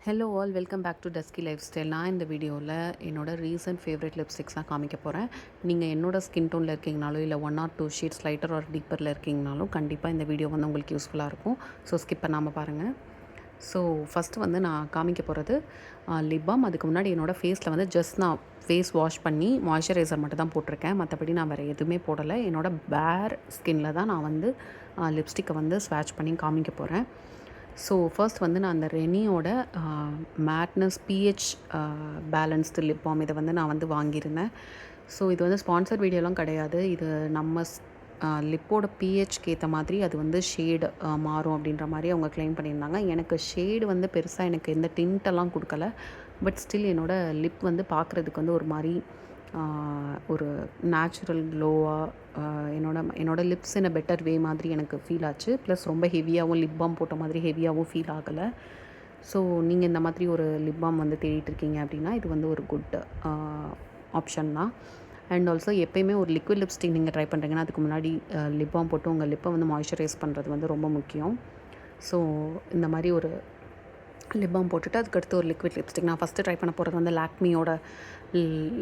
Hello all welcome back to Dusky Lifestyle. நான் இந்த வீடியோவில் என்னோடய ரீசன்ட் ஃபேவரட் லிப்ஸ்டிக்ஸ்லாம் காமிக்க போகிறேன். நீங்கள் என்னோடய ஸ்கின் டோனில் இருக்கீங்கனாலும் இல்லை 1 or 2 ஷேட்ஸ் லைட்டர் ஆர் டீப்பரில் இருக்கீங்கனாலும் கண்டிப்பாக இந்த வீடியோ வந்து உங்களுக்கு யூஸ்ஃபுல்லாக இருக்கும். ஸோ ஸ்கிப் பண்ணாமல் பாருங்கள். ஸோ ஃபஸ்ட்டு வந்து நான் காமிக்க போகிறது லிப் பாம். அதுக்கு முன்னாடி என்னோடய ஃபேஸில் வந்து ஜஸ்ட் நான் ஃபேஸ் வாஷ் பண்ணி மாய்ஸ்சரைசர் மட்டும் தான் போட்டிருக்கேன். மற்றபடி நான் வேறு எதுவுமே போடலை. என்னோடய பேர் ஸ்கின்னில் தான் நான் வந்து லிப்ஸ்டிக்கை வந்து ஸ்வாட்ச் பண்ணி காமிக்க போகிறேன். ஸோ ஃபர்ஸ்ட் வந்து நான் அந்த ரெனியோட madness pH balanced lip balm இதை வந்து நான் வந்து வாங்கியிருந்தேன். ஸோ இது வந்து ஸ்பான்சர்ட் வீடியோலாம் கிடையாது. இது நம்ம லிப்போட பிஹெச்க்கு ஏற்ற மாதிரி அது வந்து ஷேடு மாறும் அப்படின்ற மாதிரி அவங்க க்ளைம் பண்ணியிருந்தாங்க. எனக்கு ஷேடு வந்து பெருசாக எனக்கு எந்த டிண்ட்டெல்லாம் கொடுக்கல. பட் ஸ்டில் என்னோடய லிப் வந்து பார்க்குறதுக்கு வந்து ஒரு மாதிரி ஒரு நேச்சுரல் க்ளோவாக என்னோடய lips in a better way மாதிரி எனக்கு ஃபீல் ஆச்சு. ப்ளஸ் ரொம்ப ஹெவியாகவும் லிப் பாம் போட்ட மாதிரி ஹெவியாகவும் ஃபீல் ஆகலை. ஸோ நீங்கள் இந்த மாதிரி ஒரு லிப் பாம் வந்து தேடிட்டு இருக்கீங்க அப்படின்னா இது வந்து ஒரு குட் ஆப்ஷன் தான். அண்ட் ஆல்சோ எப்போயுமே ஒரு லிக்விட் லிப்ஸ்டிக் நீங்கள் ட்ரை பண்ணுறீங்கன்னா அதுக்கு முன்னாடி லிப் பாம் போட்டு உங்கள் லிப்பை வந்து மாய்ஸ்சரைஸ் பண்ணுறது வந்து ரொம்ப முக்கியம். ஸோ இந்த மாதிரி ஒரு லிப் பாம் போட்டுட்டு அதுக்கடுத்து ஒரு லிக்விட் லிப்ஸ்டிக் நான் ஃபஸ்ட்டு ட்ரை பண்ண போகிறது வந்து லாக்மியோட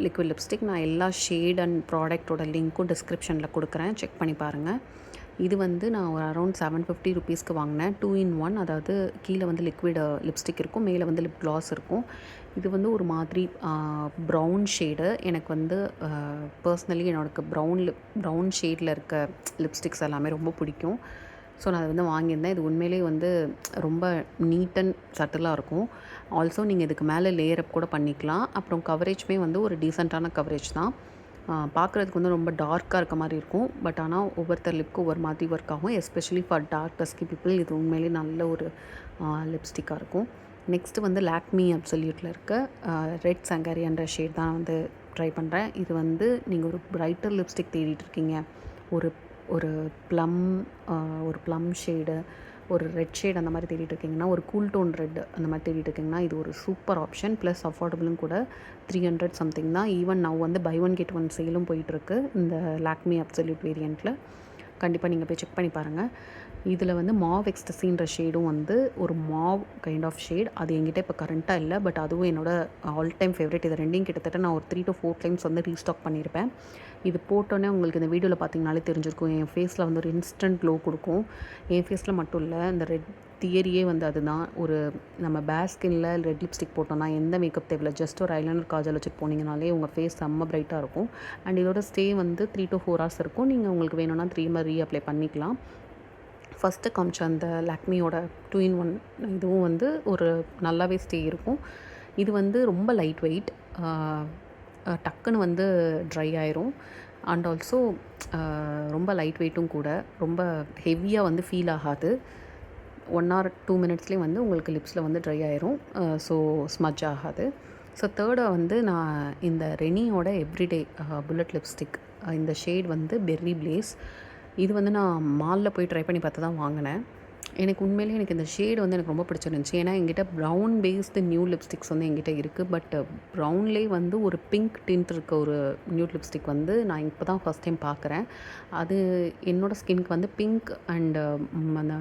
லிக்விட் லிப்ஸ்டிக். நான் எல்லா ஷேட் அண்ட் ப்ராடக்ட்டோட லிங்க்கும் டிஸ்கிரிப்ஷனில் கொடுக்குறேன், செக் பண்ணி பாருங்கள். இது வந்து நான் ஒரு அரௌண்ட் 750 ருபீஸ்க்கு வாங்கினேன். 2 in 1, அதாவது கீழே வந்து லிக்விட் லிப்ஸ்டிக் இருக்கும், மேலே வந்து லிப் க்ளாஸ் இருக்கும். இது வந்து ஒரு மாதிரி ப்ரௌன் ஷேடு. எனக்கு வந்து பர்ஸ்னலி என்னோடக்கு ப்ரௌன் ஷேடில் இருக்க லிப்ஸ்டிக்ஸ் எல்லாமே ரொம்ப பிடிக்கும். ஸோ நான் அதை வந்து வாங்கியிருந்தேன். இது உண்மையிலேயே வந்து ரொம்ப நீட் அண்ட் சட்டிலாக இருக்கும். ஆல்சோ நீங்கள் இதுக்கு மேலே லேயர் அப் கூட பண்ணிக்கலாம். அப்புறம் கவரேஜ்மே வந்து ஒரு டீசெண்டான கவரேஜ் தான். பார்க்குறதுக்கு வந்து ரொம்ப டார்க்காக இருக்க மாதிரி இருக்கும். பட் ஆனால் ஒவ்வொருத்தர் லிப்க்கு ஒவ்வொரு மாதிரி ஒர்க் ஆகும். Especially for dark dusky people இது உண்மையிலேயே நல்ல ஒரு லிப்ஸ்டிக்காக இருக்கும். நெக்ஸ்ட்டு வந்து லாக்மி அப்சல்யூட்டில் இருக்க ரெட் சங்காரி என்ற ஷேட் தான் வந்து ட்ரை பண்ணுறேன். இது வந்து நீங்கள் ஒரு பிரைட்டர் லிப்ஸ்டிக் தேடிட்டு இருக்கீங்க, ஒரு ஒரு ப்ளம் ஷேடு, ஒரு ரெட் ஷேட் அந்த மாதிரி தேடிட்டு இருக்கீங்கன்னா, ஒரு கூல் டோன் ரெட் அந்த மாதிரி தேடிட்டு இருக்கீங்கன்னா இது ஒரு சூப்பர் ஆப்ஷன். ப்ளஸ் அஃபோர்டபுளும் கூட. 300 சம்திங் தான். ஈவன் நான் வந்து பை ஒன் கெட் ஒன் சேலும் போயிட்டுருக்கு இந்த லாக்மி அப்சல்யூட் வேரியண்ட்டில். கண்டிப்பாக நீங்கள் போய் செக் பண்ணி பாருங்கள். இதில் வந்து மாவ் எக்ஸ்டசின்ற ஷேடும் வந்து ஒரு மாவ் கைண்ட் ஆஃப் ஷேட். அது என்கிட்ட இப்போ கரண்ட்டாக இல்லை. பட் அதுவும் என்னோடய ஆல் டைம் ஃபேவரட். இது ரெண்டையும் கிட்டத்தட்ட நான் ஒரு 3 to 4 டைம்ஸ் வந்து ரீஸ்டாக் பண்ணியிருப்பேன். இது போட்டோன்னே உங்களுக்கு இந்த வீடியோவில் பார்த்தீங்கனாலே தெரிஞ்சிருக்கும், என் ஃபேஸில் வந்து ஒரு இன்ஸ்டன்ட் க்ளோ கொடுக்கும். என் ஃபேஸில் மட்டும் இல்லை, இந்த ரெட் தியரியே வந்து அதுதான். ஒரு நம்ம பேர் ஸ்கின்னில் ரெட் லிப்ஸ்டிக் போட்டோம்னா எந்த மேக்கப் தேவையில்லை, ஜஸ்ட் ஒரு ஐலைனர் காஜல் வச்சுட்டு போனீங்கனாலே உங்கள் ஃபேஸ் செம்ம பிரைட்டாக இருக்கும். அண்ட் இதோட ஸ்டே வந்து 3 to 4 hours இருக்கும். நீங்கள் உங்களுக்கு வேணும்னா 3 மாதிரி ரீஅப்ளை பண்ணிக்கலாம். ஃபஸ்ட்டு காமிச்ச அந்த லாக்மியோட 2 in 1 இதுவும் வந்து ஒரு நல்லாவே ஸ்டே இருக்கும். இது வந்து ரொம்ப லைட் வெயிட், டக்குன்னு வந்து ட்ரை ஆயிரும். அண்ட் ஆல்சோ ரொம்ப லைட் வெயிட்டும் கூட. ரொம்ப ஹெவியாக வந்து ஃபீல் ஆகாது. 1 or 2 minutesலேயே வந்து உங்களுக்கு லிப்ஸில் வந்து ட்ரை ஆயிரும். ஸோ ஸ்மட்ச் ஆகாது. ஸோ தேர்டை வந்து நான் இந்த ரெனியோட எவ்ரிடே புல்லட் லிப்ஸ்டிக், இந்த ஷேட் வந்து பெர்ரி பிளேஸ். இது வந்து நான் மாலில் போய் ட்ரை பண்ணி பார்த்து தான் வாங்கினேன். எனக்கு உண்மையிலேயே எனக்கு இந்த ஷேடு வந்து எனக்கு ரொம்ப பிடிச்சிருந்துச்சி. ஏன்னா என்கிட்ட ப்ரௌன் பேஸ்டு நியூட் லிப்ஸ்டிக்ஸ் வந்து என்கிட்ட இருக்குது. பட் ப்ரௌன்லேயே வந்து ஒரு பிங்க் டிண்ட் இருக்க ஒரு நியூட் லிப்ஸ்டிக் வந்து நான் இப்போ தான் ஃபஸ்ட் டைம் பார்க்குறேன். அது என்னோடய ஸ்கின்க்கு வந்து பிங்க் அண்டு அந்த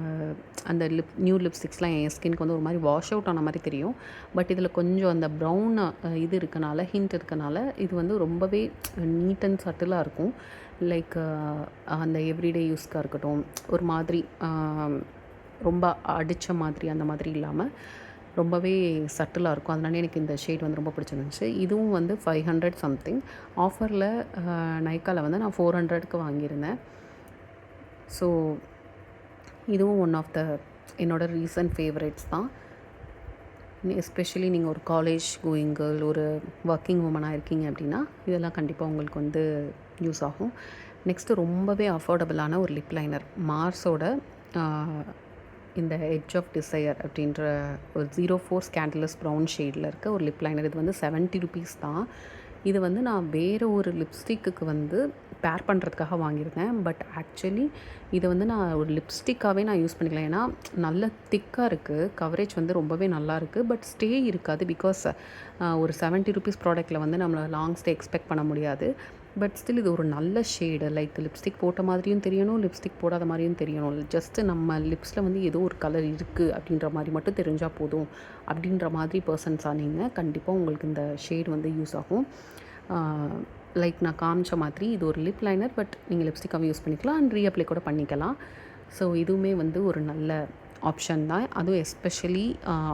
அந்த நியூட் லிப்ஸ்டிக்ஸ்லாம் என் ஸ்கின்க்கு வந்து ஒரு மாதிரி வாஷ் அவுட் ஆன மாதிரி தெரியும். பட் இதில் கொஞ்சம் அந்த ப்ரௌன் இது இருக்கனால, ஹிண்ட் இருக்கனால இது வந்து ரொம்பவே நீட் அண்ட் சட்டிலாக இருக்கும். லைக் அந்த எவ்ரிடே யூஸ்க்காக இருக்கட்டும், ஒரு மாதிரி ரொம்ப அடித்த மாதிரி அந்த மாதிரி இல்லாமல் ரொம்பவே சட்டிலாக இருக்கும். அதனால எனக்கு இந்த ஷேட் வந்து ரொம்ப பிடிச்சிருந்துச்சு. இதுவும் வந்து 500 சம்திங். ஆஃபரில் நைக்காவில் வந்து நான் 400க்கு வாங்கியிருந்தேன். ஸோ இதுவும் ஒன் ஆஃப் த என்னோடய ரீசன்ட் ஃபேவரேட்ஸ் தான். எஸ்பெஷலி நீங்கள் ஒரு காலேஜ் கோயிங் கேர்ள், ஒரு ஒர்க்கிங் உமனாக இருக்கீங்க அப்படின்னா இதெல்லாம் கண்டிப்பாக உங்களுக்கு வந்து யூஸ் ஆகும். நெக்ஸ்ட்டு ரொம்பவே அஃபோர்டபுளான ஒரு லிப் லைனர், மார்ஸோட இந்த எட்ஜ் ஆஃப் டிசையர் அப்படின்ற ஒரு 04 ஸ்கேண்டலஸ் ப்ரௌன் ஷேடில் இருக்க ஒரு லிப் லைனர். இது வந்து 70 ருபீஸ் தான். இது வந்து நான் வேறு ஒரு லிப்ஸ்டிக்கு வந்து பேர் பண்ணுறதுக்காக வாங்கியிருந்தேன். பட் ஆக்சுவலி இதை வந்து நான் ஒரு லிப்ஸ்டிக்காகவே நான் யூஸ் பண்ணிக்கலாம். ஏன்னா நல்ல திக்காக இருக்குது, கவரேஜ் வந்து ரொம்பவே நல்லா இருக்குது. பட் ஸ்டே இருக்காது. பிகாஸ் ஒரு 70 ருபீஸ் ப்ராடக்ட்டில் வந்து நம்மளை லாங் ஸ்டே எக்ஸ்பெக்ட் பண்ண முடியாது. பட் ஸ்டில் இது ஒரு நல்ல ஷேடு. லைக் லிப்ஸ்டிக் போட்ட மாதிரியும் தெரியணும், லிப்ஸ்டிக் போடாத மாதிரியும் தெரியணும். ஜஸ்ட்டு நம்ம லிப்ஸில் வந்து ஏதோ ஒரு கலர் இருக்குது அப்படின்ற மாதிரி மட்டும் தெரிஞ்சால் போதும் அப்படின்ற மாதிரி பர்சன்ஸாக நீங்கள் கண்டிப்பாக உங்களுக்கு இந்த ஷேட் வந்து யூஸ் ஆகும். லைக் நான் காமிச்ச மாதிரி இது ஒரு லிப் லைனர், பட் நீங்கள் லிப்ஸ்டிக்காகவும் யூஸ் பண்ணிக்கலாம் அண்ட் ரீஅப்ளை கூட பண்ணிக்கலாம். ஸோ இதுவுமே வந்து ஒரு நல்ல ஆப்ஷன் தான். அதுவும் எஸ்பெஷலி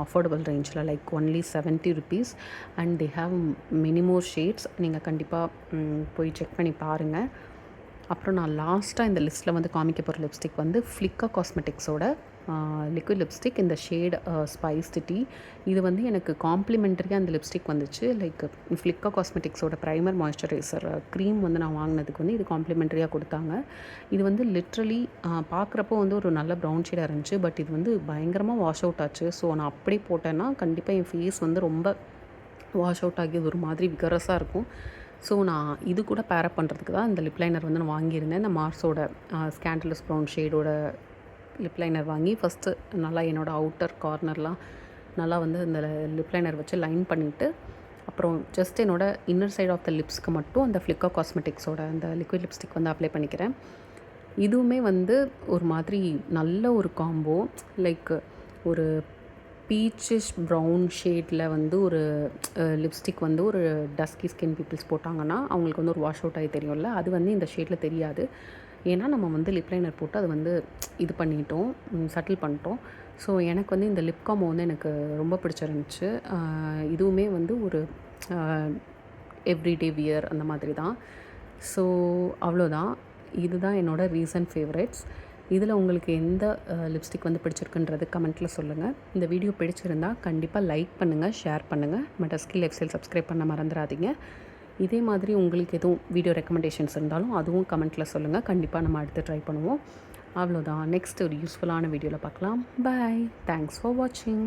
அஃபோர்டபுள் ரேஞ்சில் like only ₹70 and they have many more shades. நீங்கள் கண்டிப்பாக போய் செக் பண்ணி பாருங்கள். அப்புறம் நான் லாஸ்ட்டாக இந்த லிஸ்ட்டில் வந்து காமிக்க போகிற லிப்ஸ்டிக் வந்து ஃப்ளிக்கா காஸ்மெட்டிக்ஸோட லிக்விட் லிப்ஸ்டிக் இந்த ஷேட் ஸ்பைஸ்டு டீ. இது வந்து எனக்கு காம்ப்ளிமெண்ட்ரியாக அந்த லிப்ஸ்டிக் வந்துச்சு. லைக் ஃப்ளிக்கா காஸ்மெட்டிக்ஸோட ப்ரைமர் மாய்ஸ்சரைசர் க்ரீம் வந்து நான் வாங்கினதுக்கு வந்து இது காம்ப்ளிமெண்ட்ரியாக கொடுத்தாங்க. இது வந்து லிட்ரலி பார்க்குறப்போ வந்து ஒரு நல்ல ப்ரௌன் ஷேடாக இருந்துச்சு. பட் இது வந்து பயங்கரமாக வாஷ் அவுட் ஆச்சு. ஸோ நான் அப்படியே போட்டேன்னா கண்டிப்பாக என் ஃபேஸ் வந்து ரொம்ப வாஷ் அவுட் ஆகி ஒரு மாதிரி விகரஸாக இருக்கும். ஸோ நான் இது கூட பேரப் பண்ணுறதுக்கு தான் இந்த லிப் லைனர் வந்து நான் வாங்கியிருந்தேன். இந்த மார்ஸோட ஸ்கேண்டலஸ் ப்ரௌன் ஷேடோட லிப் லைனர் வாங்கி ஃபஸ்ட்டு நல்லா என்னோடய அவுட்டர் கார்னர்லாம் நல்லா வந்து இந்த லிப் லைனர் வச்சு லைன் பண்ணிவிட்டு, அப்புறம் ஜஸ்ட் என்னோடய இன்னர் சைட் ஆஃப் த லிப்ஸ்க்கு மட்டும் அந்த ஃப்ளிக்கா காஸ்மெட்டிக்ஸோட அந்த லிக்விட் லிப்ஸ்டிக் வந்து அப்ளை பண்ணிக்கிறேன். இதுவுமே வந்து ஒரு மாதிரி நல்ல ஒரு காம்போ. லைக் ஒரு பீச்சிஷ் ப்ரௌன் ஷேடில் வந்து ஒரு லிப்ஸ்டிக் வந்து ஒரு டஸ்கி ஸ்கின் பீப்புள்ஸ் போட்டாங்கன்னா அவங்களுக்கு வந்து ஒரு வாஷ் அவுட் ஆகி தெரியும்ல, அது வந்து இந்த ஷேடில் தெரியாது. ஏன்னா நம்ம வந்து லிப் லைனர் போட்டு அது வந்து இது பண்ணிட்டோம், சட்டில் பண்ணிட்டோம். ஸோ எனக்கு வந்து இந்த லிப் காம்போ வந்து எனக்கு ரொம்ப பிடிச்சிருந்துச்சு. இதுவுமே வந்து ஒரு எவ்ரிடே வியர் அந்த மாதிரி தான். ஸோ அவ்வளோதான். இதுதான் என்னோடய ரீசன்ட் ஃபேவரேட்ஸ். இதில் உங்களுக்கு எந்த லிப்ஸ்டிக் வந்து பிடிச்சிருக்குன்றது கமெண்ட்டில் சொல்லுங்கள். இந்த வீடியோ பிடிச்சிருந்தா கண்டிப்பாக லைக் பண்ணுங்கள், ஷேர் பண்ணுங்கள். டஸ்கி லைஃப் ஸ்டைல் சப்ஸ்கிரைப் பண்ண மறந்துடாதீங்க. இதே மாதிரி உங்களுக்கு எதுவும் வீடியோ ரெக்கமெண்டேஷன்ஸ் இருந்தாலும் அதுவும் கமெண்ட்டில் சொல்லுங்கள். கண்டிப்பாக நம்ம அடுத்து ட்ரை பண்ணுவோம். அவ்வளோதான். நெக்ஸ்ட் ஒரு யூஸ்ஃபுல்லான வீடியோவில் பார்க்கலாம். பாய். தேங்க்ஸ் ஃபார் வாட்சிங்.